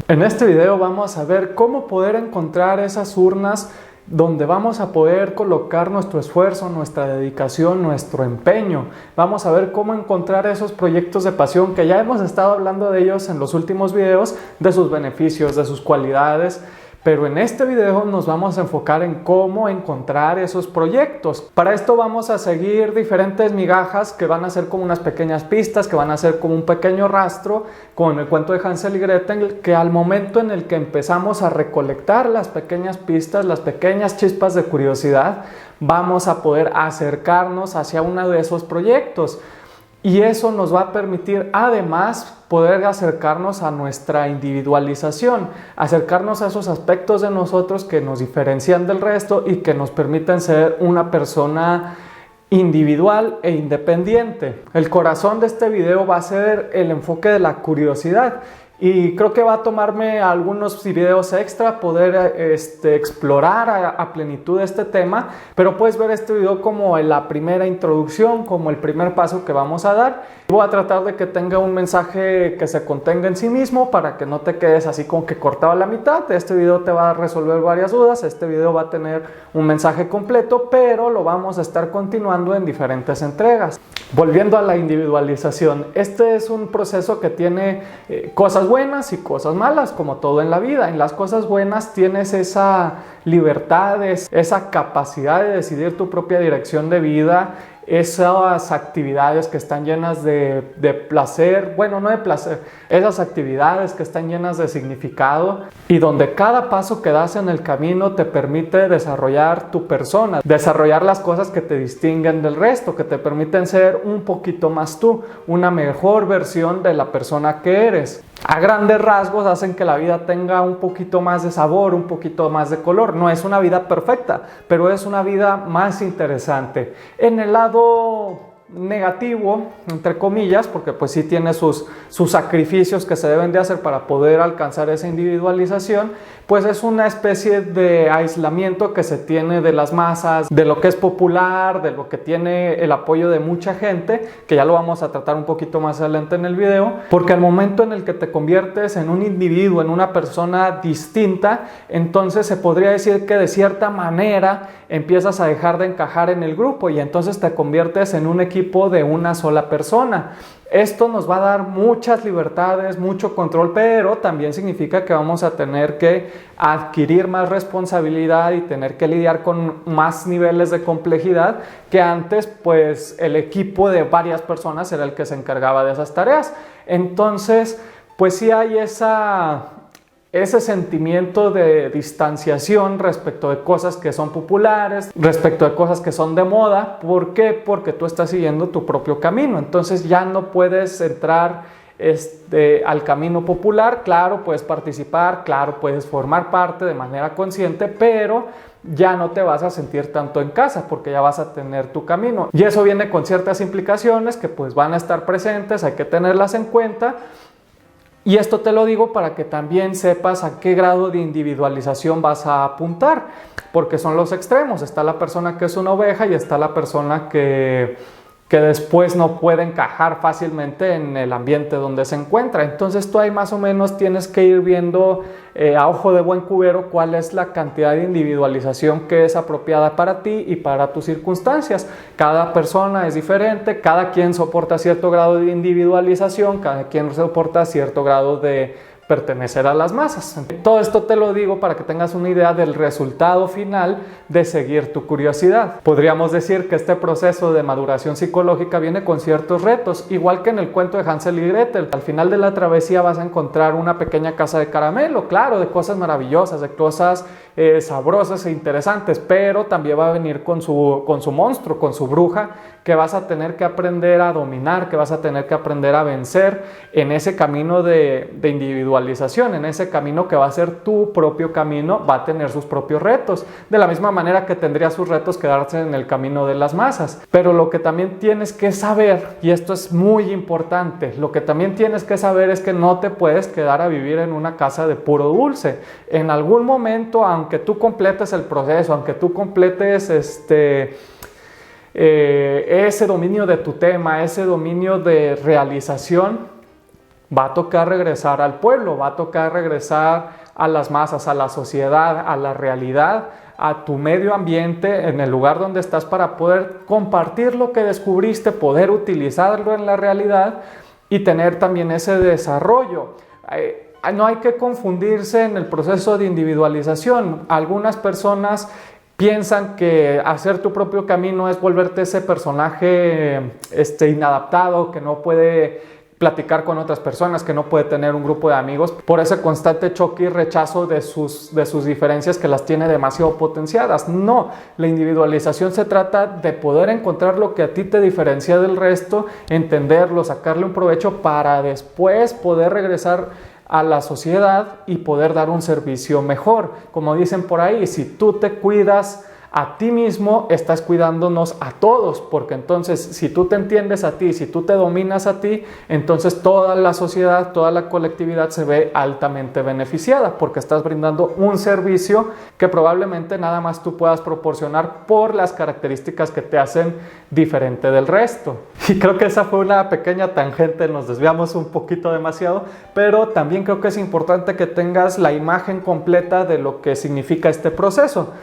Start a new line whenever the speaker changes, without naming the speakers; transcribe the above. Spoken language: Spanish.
En este video vamos a ver cómo poder encontrar esas urnas donde vamos a poder colocar nuestro esfuerzo, nuestra dedicación, nuestro empeño. Vamos a ver cómo encontrar esos proyectos de pasión que ya hemos estado hablando de ellos en los últimos videos, de sus beneficios, de sus cualidades. Pero en este video nos vamos a enfocar en cómo encontrar esos proyectos. Para esto vamos a seguir diferentes migajas que van a ser como unas pequeñas pistas, que van a ser como un pequeño rastro, con el cuento de Hansel y Gretel, que al momento en el que empezamos a recolectar las pequeñas pistas, las pequeñas chispas de curiosidad, vamos a poder acercarnos hacia uno de esos proyectos. Y eso nos va a permitir además poder acercarnos a nuestra individualización, acercarnos a esos aspectos de nosotros que nos diferencian del resto y que nos permiten ser una persona individual e independiente. El corazón de este video va a ser el enfoque de la curiosidad. Y creo que va a tomarme algunos videos extra poder explorar a plenitud este tema, pero puedes ver este video como la primera introducción, como el primer paso que vamos a dar. Voy a tratar de que tenga un mensaje que se contenga en sí mismo para que no te quedes así como que cortado a la mitad. Este video te va a resolver varias dudas, este video va a tener un mensaje completo, pero lo vamos a estar continuando en diferentes entregas. Volviendo a la individualización, este es un proceso que tiene cosas buenas y cosas malas, como todo en la vida. En las cosas buenas tienes esa libertad, esa capacidad de decidir tu propia dirección de vida, esas actividades que están llenas de placer, bueno, no de placer, esas actividades que están llenas de significado y donde cada paso que das en el camino te permite desarrollar tu persona, desarrollar las cosas que te distinguen del resto, que te permiten ser un poquito más tú, una mejor versión de la persona que eres. A grandes rasgos hacen que la vida tenga un poquito más de sabor, un poquito más de color. No es una vida perfecta, pero es una vida más interesante. En el lado negativo, entre comillas, porque pues sí tiene sus sacrificios que se deben de hacer para poder alcanzar esa individualización, pues es una especie de aislamiento que se tiene de las masas, de lo que es popular, de lo que tiene el apoyo de mucha gente, que ya lo vamos a tratar un poquito más adelante en el video, porque al momento en el que te conviertes en un individuo, en una persona distinta, entonces se podría decir que de cierta manera empiezas a dejar de encajar en el grupo y entonces te conviertes en un equipo de una sola persona. Esto nos va a dar muchas libertades, mucho control, pero también significa que vamos a tener que adquirir más responsabilidad y tener que lidiar con más niveles de complejidad que antes, pues el equipo de varias personas era el que se encargaba de esas tareas. Entonces, pues sí hay ese sentimiento de distanciación respecto de cosas que son populares, respecto de cosas que son de moda. ¿Por qué? Porque tú estás siguiendo tu propio camino. Entonces ya no puedes entrar al camino popular. Claro, puedes participar, claro, puedes formar parte de manera consciente, pero ya no te vas a sentir tanto en casa porque ya vas a tener tu camino. Y eso viene con ciertas implicaciones que pues van a estar presentes, hay que tenerlas en cuenta. Y esto te lo digo para que también sepas a qué grado de individualización vas a apuntar, porque son los extremos. Está la persona que es una oveja y está la persona que después no puede encajar fácilmente en el ambiente donde se encuentra. Entonces tú ahí más o menos tienes que ir viendo a ojo de buen cubero cuál es la cantidad de individualización que es apropiada para ti y para tus circunstancias. Cada persona es diferente, cada quien soporta cierto grado de individualización, cada quien soporta cierto grado de pertenecer a las masas. Todo esto te lo digo para que tengas una idea del resultado final de seguir tu curiosidad. Podríamos decir que este proceso de maduración psicológica viene con ciertos retos, igual que en el cuento de Hansel y Gretel. Al final de la travesía vas a encontrar una pequeña casa de caramelo, claro, de cosas maravillosas, de cosas sabrosas e interesantes, pero también va a venir con su monstruo, con su bruja, que vas a tener que aprender a dominar, que vas a tener que aprender a vencer en ese camino de individualización, en ese camino que va a ser tu propio camino, va a tener sus propios retos, de la misma manera que tendría sus retos quedarse en el camino de las masas. Pero lo que también tienes que saber, y esto es muy importante, lo que también tienes que saber es que no te puedes quedar a vivir en una casa de puro dulce. En algún momento, aunque tú completes el proceso, aunque tú completes ese dominio de tu tema, ese dominio de realización, va a tocar regresar al pueblo, va a tocar regresar a las masas, a la sociedad, a la realidad, a tu medio ambiente, en el lugar donde estás, para poder compartir lo que descubriste, poder utilizarlo en la realidad y tener también ese desarrollo. No hay que confundirse en el proceso de individualización. Algunas personas piensan que hacer tu propio camino es volverte ese personaje inadaptado, que no puede platicar con otras personas, que no puede tener un grupo de amigos por ese constante choque y rechazo de sus diferencias, que las tiene demasiado potenciadas. No, la individualización se trata de poder encontrar lo que a ti te diferencia del resto, entenderlo, sacarle un provecho para después poder regresar a la sociedad y poder dar un servicio mejor. Como dicen por ahí, si tú te cuidas a ti mismo, estás cuidándonos a todos, porque entonces si tú te entiendes a ti, si tú te dominas a ti, entonces toda la sociedad, toda la colectividad se ve altamente beneficiada, porque estás brindando un servicio que probablemente nada más tú puedas proporcionar por las características que te hacen diferente del resto. Y creo que esa fue una pequeña tangente, nos desviamos un poquito demasiado, pero también creo que es importante que tengas la imagen completa de lo que significa este proceso.